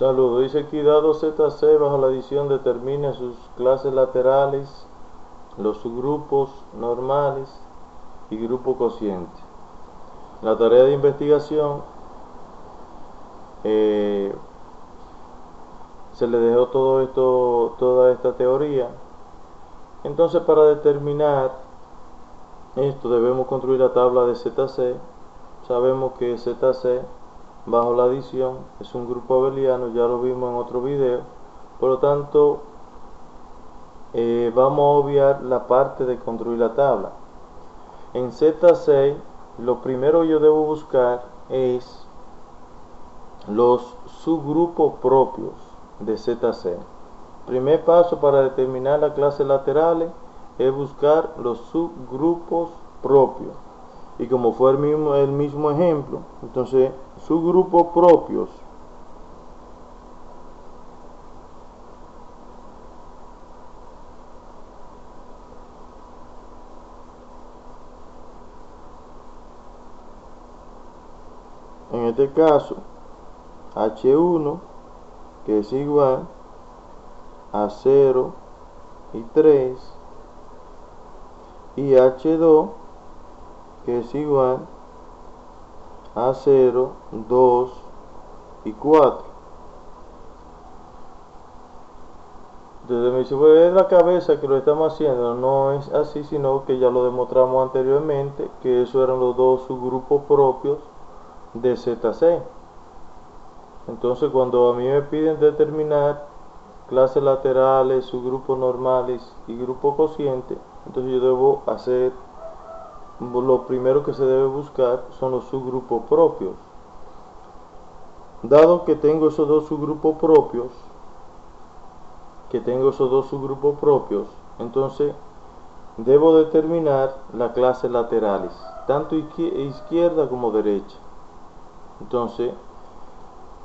Saludos, dice aquí dado ZC bajo la adición determine sus clases laterales, los subgrupos normales y grupo cociente. La tarea de investigación se le dejó toda esta teoría. Entonces, para determinar esto debemos construir la tabla de ZC. Sabemos que ZC bajo la adición es un grupo abeliano, ya lo vimos en otro video. Por lo tanto, vamos a obviar la parte de construir la tabla. En ZC, lo primero que yo debo buscar es los subgrupos propios de ZC. Primer paso para determinar las clases laterales es buscar los subgrupos propios. Y como fue el mismo ejemplo, entonces subgrupos propios en este caso H1 que es igual a 0 y 3 y H2 que es igual a 0, 2 y 4. Entonces me dice, pues es la cabeza que lo estamos haciendo. No es así, sino que ya lo demostramos anteriormente, que eso eran los dos subgrupos propios de ZC. Entonces cuando a mí me piden determinar clases laterales, subgrupos normales y grupo cociente, entonces yo debo hacer, lo primero que se debe buscar son los subgrupos propios. Dado que tengo esos dos subgrupos propios, entonces debo determinar las clases laterales, tanto izquierda como derecha. Entonces,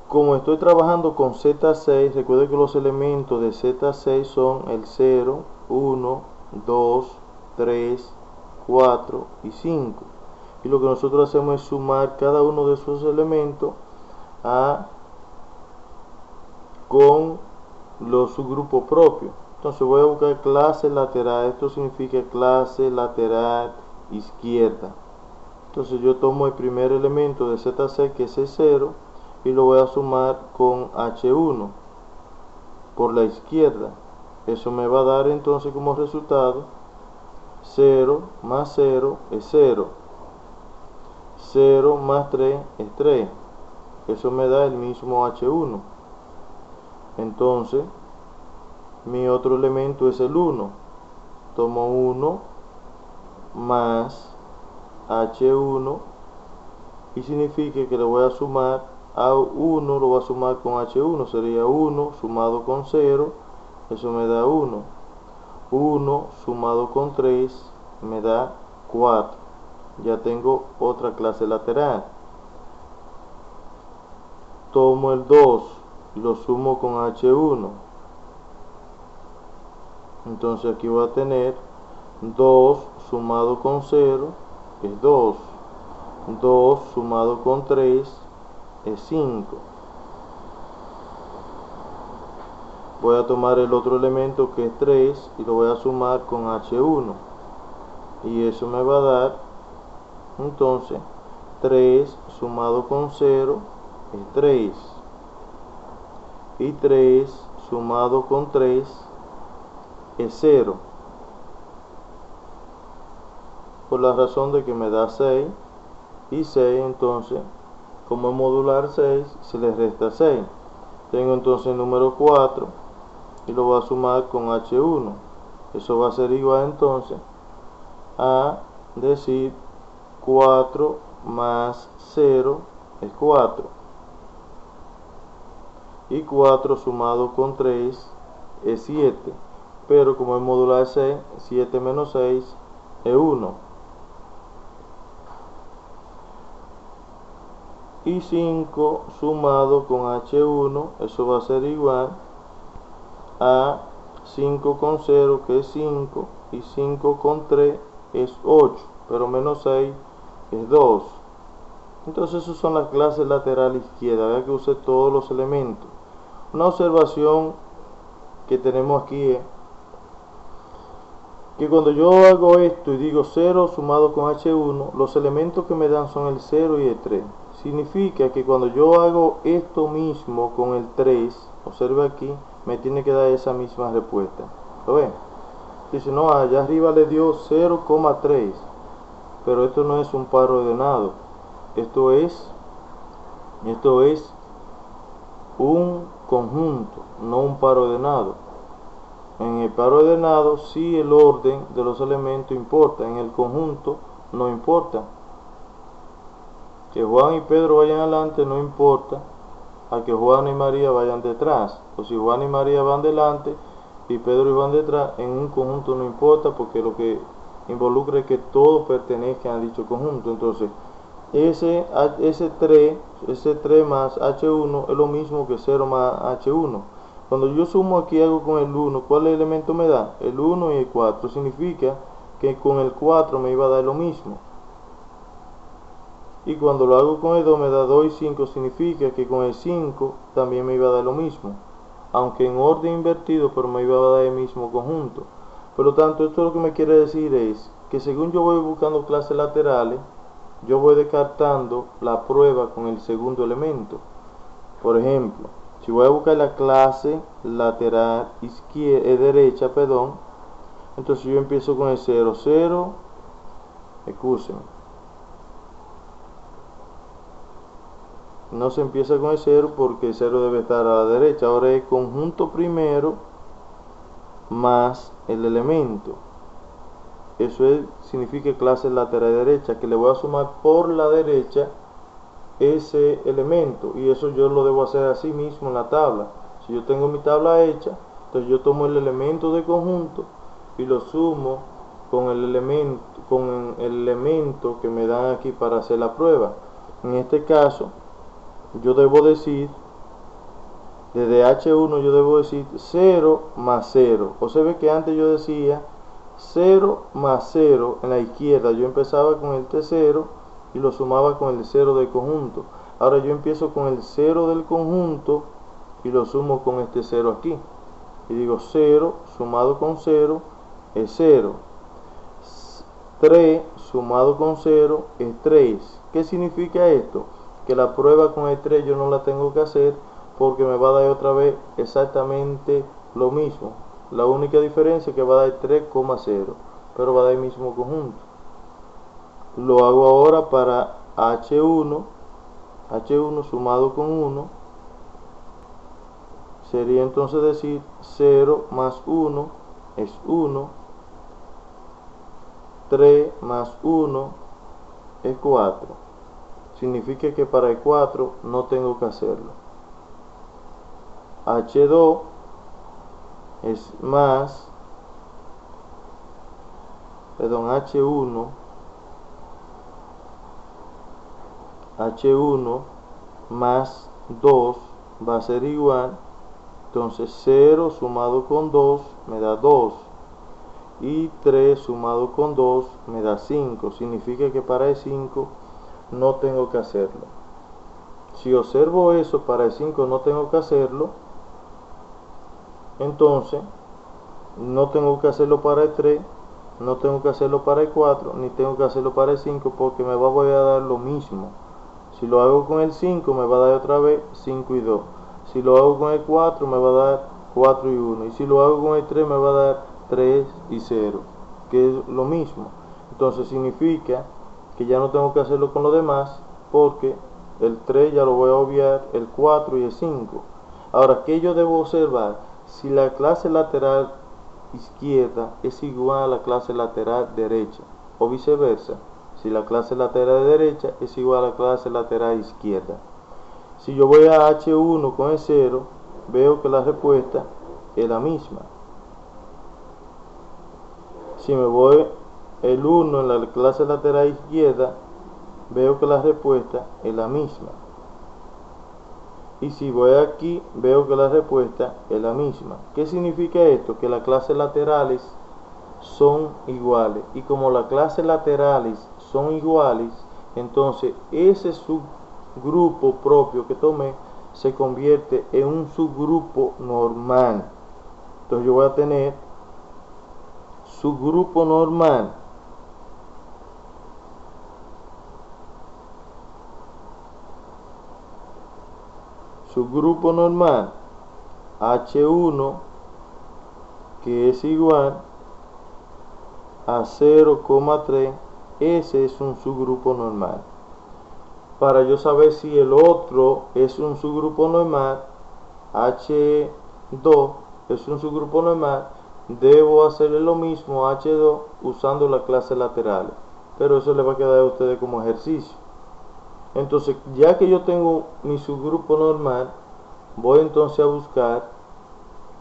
como estoy trabajando con Z6, recuerden que los elementos de Z6 son el 0, 1, 2, 3, 4 y 5. Y lo que nosotros hacemos es sumar cada uno de esos elementos con los subgrupos propios. Entonces voy a buscar clase lateral. Esto significa clase lateral izquierda. Entonces yo tomo el primer elemento de ZC, que es el 0, y lo voy a sumar con H1 por la izquierda. Eso me va a dar entonces como resultado 0 más 0 es 0, 0 más 3 es 3. Eso me da el mismo H1. Entonces mi otro elemento es el 1. Tomo 1 más H1 y significa que le voy a sumar a 1, lo voy a sumar con H1, sería 1 sumado con 0, eso me da 1. 1 sumado con 3 me da 4. Ya tengo otra clase lateral. Tomo el 2 y lo sumo con H1. Entonces aquí voy a tener 2 sumado con 0 es 2. 2 sumado con 3 es 5. Voy a tomar el otro elemento que es 3 y lo voy a sumar con H1. Y eso me va a dar entonces 3 sumado con 0 es 3. Y 3 sumado con 3 es 0. Por la razón de que me da 6. Y 6 entonces, como es modular 6, se le resta 6. Tengo entonces el número 4 y lo voy a sumar con H1. Eso va a ser igual entonces a decir 4 más 0 es 4. Y 4 sumado con 3 es 7. Pero como es modular 6, 7 menos 6 es 1. Y 5 sumado con H1, eso va a ser igual a 5 con 0 que es 5 y 5 con 3 es 8, pero menos 6 es 2. Entonces esas son las clases lateral izquierda. Vea que use todos los elementos. Una observación que tenemos aquí es que cuando yo hago esto y digo 0 sumado con H1, los elementos que me dan son el 0 y el 3. Significa que cuando yo hago esto mismo con el 3, observe aquí, me tiene que dar esa misma respuesta. ¿Lo ven? Dice, no, allá arriba le dio 0,3, pero esto no es un par ordenado. Esto es un conjunto, no un par ordenado. En el par ordenado sí el orden de los elementos importa, en el conjunto no importa. Que Juan y Pedro vayan adelante no importa a que Juan y María vayan detrás, o si Juan y María van delante y Pedro y van detrás, en un conjunto no importa, porque lo que involucra es que todo pertenezca a dicho conjunto. Entonces ese 3 más H1 es lo mismo que 0 más H1. Cuando yo sumo aquí hago con el 1, ¿cuál elemento me da? El 1 y el 4. Significa que con el 4 me iba a dar lo mismo. Y cuando lo hago con el 2 me da 2 y 5. Significa que con el 5 también me iba a dar lo mismo. Aunque en orden invertido, pero me iba a dar el mismo conjunto. Por lo tanto, esto lo que me quiere decir es que según yo voy buscando clases laterales, yo voy descartando la prueba con el segundo elemento. Por ejemplo, si voy a buscar la clase lateral derecha, entonces yo empiezo con el 0, 0, excúsenme, no se empieza con el 0 porque el 0 debe estar a la derecha. Ahora es conjunto primero más el elemento. Eso significa clase lateral derecha, que le voy a sumar por la derecha ese elemento, y eso yo lo debo hacer así mismo en la tabla. Si yo tengo mi tabla hecha, entonces yo tomo el elemento de conjunto y lo sumo con el elemento que me dan aquí para hacer la prueba. En este caso yo debo decir, desde H1 yo debo decir 0 más 0. O se ve que antes yo decía 0 más 0 en la izquierda. Yo empezaba con el T0 y lo sumaba con el 0 del conjunto. Ahora yo empiezo con el 0 del conjunto y lo sumo con este 0 aquí. Y digo 0 sumado con 0 es 0. 3 sumado con 0 es 3. ¿Qué significa esto? Que la prueba con el 3 yo no la tengo que hacer, porque me va a dar otra vez exactamente lo mismo. La única diferencia es que va a dar 3,0, pero va a dar el mismo conjunto. Lo hago ahora para H1 sumado con 1 sería entonces decir 0 más 1 es 1, 3 más 1 es 4. Significa que para el 4 no tengo que hacerlo. H2 es más, H1 más 2 va a ser igual, entonces 0 sumado con 2 me da 2 y 3 sumado con 2 me da 5. Significa que para el 5 no tengo que hacerlo. Si observo eso, para el 5 no tengo que hacerlo, entonces no tengo que hacerlo para el 3, no tengo que hacerlo para el 4, ni tengo que hacerlo para el 5, porque me va a dar lo mismo. Si lo hago con el 5 me va a dar otra vez 5 y 2. Si lo hago con el 4 me va a dar 4 y 1. Y si lo hago con el 3 me va a dar 3 y 0, que es lo mismo. Entonces significa que ya no tengo que hacerlo con los demás, porque el 3 ya lo voy a obviar, el 4 y el 5. Ahora, ¿qué yo debo observar? Si la clase lateral izquierda es igual a la clase lateral derecha, o viceversa, si la clase lateral derecha es igual a la clase lateral izquierda. Si yo voy a H1 con el 0, veo que la respuesta es la misma. Si me voy el 1 en la clase lateral izquierda, veo que la respuesta es la misma. Y si voy aquí, veo que la respuesta es la misma. ¿Qué significa esto? Que las clases laterales son iguales. Y como las clases laterales son iguales, entonces ese subgrupo propio que tomé se convierte en un subgrupo normal. Entonces yo voy a tener subgrupo normal H1 que es igual a 0,3. Ese es un subgrupo normal. Para yo saber si el otro es un subgrupo normal, H2 es un subgrupo normal, debo hacerle lo mismo a H2 usando las clases laterales. Pero eso le va a quedar a ustedes como ejercicio. Entonces, ya que yo tengo mi subgrupo normal, voy entonces a buscar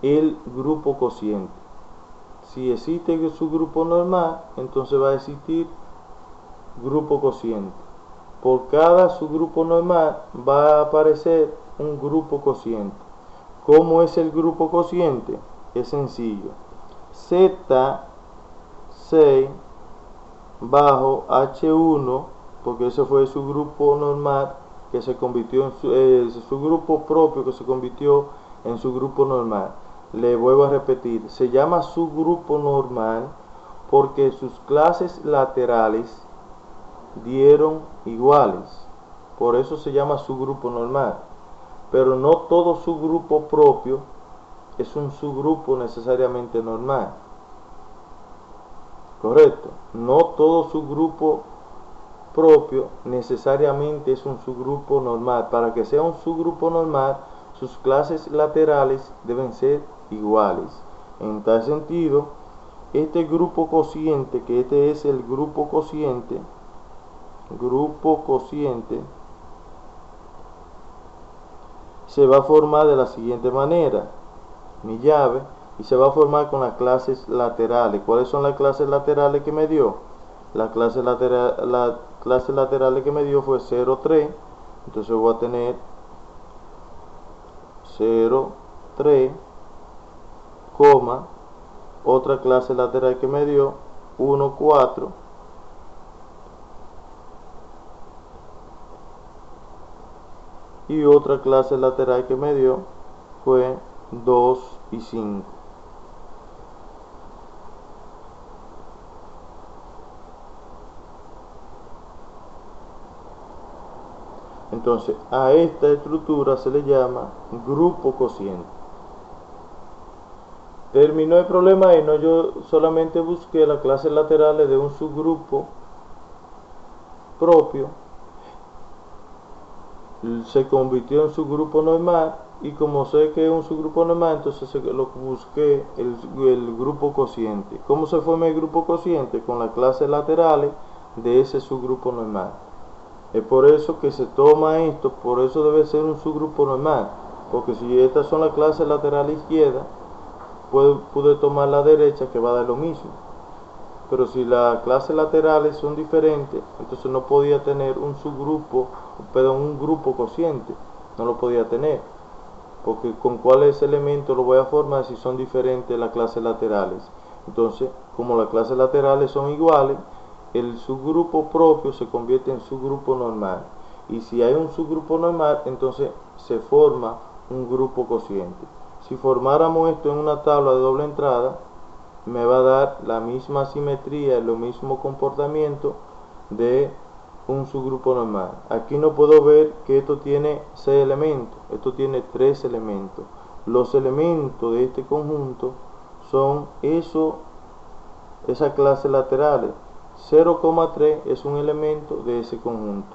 el grupo cociente. Si existe el subgrupo normal, entonces va a existir grupo cociente. Por cada subgrupo normal va a aparecer un grupo cociente. ¿Cómo es el grupo cociente? Es sencillo. Z6 bajo H1, porque ese fue su grupo normal que se convirtió en su grupo propio que se convirtió en su grupo normal. Le vuelvo a repetir, se llama subgrupo normal porque sus clases laterales dieron iguales. Por eso se llama subgrupo normal. Pero no todo subgrupo propio es un subgrupo necesariamente normal. Correcto. No todo subgrupo propio necesariamente es un subgrupo normal. Para que sea un subgrupo normal, sus clases laterales deben ser iguales. En tal sentido, este grupo cociente, que este es el grupo cociente, se va a formar de la siguiente manera. Mi llave, y se va a formar con las clases laterales. ¿Cuáles son las clases laterales que me dio? La clase lateral que me dio fue 0,3. Entonces voy a tener 0,3, otra clase lateral que me dio 1,4, y otra clase lateral que me dio fue 2 y 5. Entonces a esta estructura se le llama grupo cociente. Terminó el problema y no, yo solamente busqué las clases laterales de un subgrupo propio, se convirtió en subgrupo normal, y como sé que es un subgrupo normal, entonces lo busqué el grupo cociente. ¿Cómo se forma el grupo cociente? Con las clases laterales de ese subgrupo normal. Es por eso que se toma esto, por eso debe ser un subgrupo normal, porque si estas son las clases laterales izquierda, pude tomar la derecha, que va a dar lo mismo. Pero si las clases laterales son diferentes, entonces no podía tener un grupo cociente, no lo podía tener, porque con cuáles elementos lo voy a formar si son diferentes las clases laterales. Entonces, como las clases laterales son iguales, el subgrupo propio se convierte en subgrupo normal, y si hay un subgrupo normal, entonces se forma un grupo cociente. Si formáramos esto en una tabla de doble entrada, me va a dar la misma simetría, lo mismo comportamiento de un subgrupo normal. Aquí no puedo ver que esto tiene 6 elementos, esto tiene 3 elementos. Los elementos de este conjunto son esas clases laterales. 0,3 es un elemento de ese conjunto,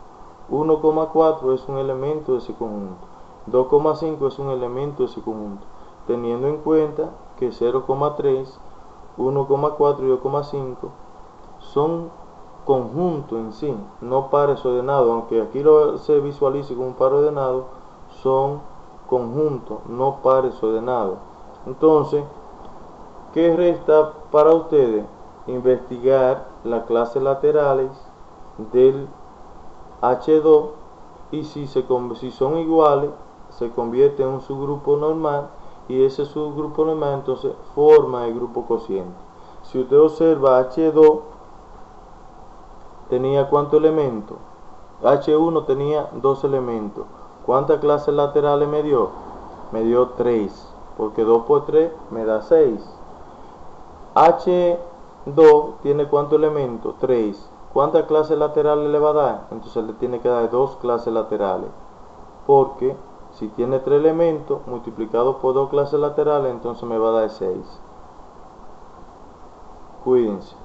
1,4 es un elemento de ese conjunto, 2,5 es un elemento de ese conjunto, teniendo en cuenta que 0,3, 1,4 y 2,5 son conjuntos en sí, no pares ordenados. Aunque aquí se visualice como un par ordenado, son conjuntos, no pares ordenados. Entonces, ¿qué resta para ustedes? Investigar las clases laterales del H2, y si son iguales, se convierte en un subgrupo normal, y ese subgrupo normal entonces forma el grupo cociente. Si usted observa, H2 tenía ¿cuántos elementos? H1 tenía 2 elementos, ¿Cuántas clases laterales me dio? Me dio 3, porque 2 por 3 me da 6. H2 tiene ¿cuántos elementos? 3. ¿Cuántas clases laterales le va a dar? Entonces le tiene que dar 2 clases laterales, porque si tiene 3 elementos multiplicado por 2 clases laterales, entonces me va a dar 6. Cuídense.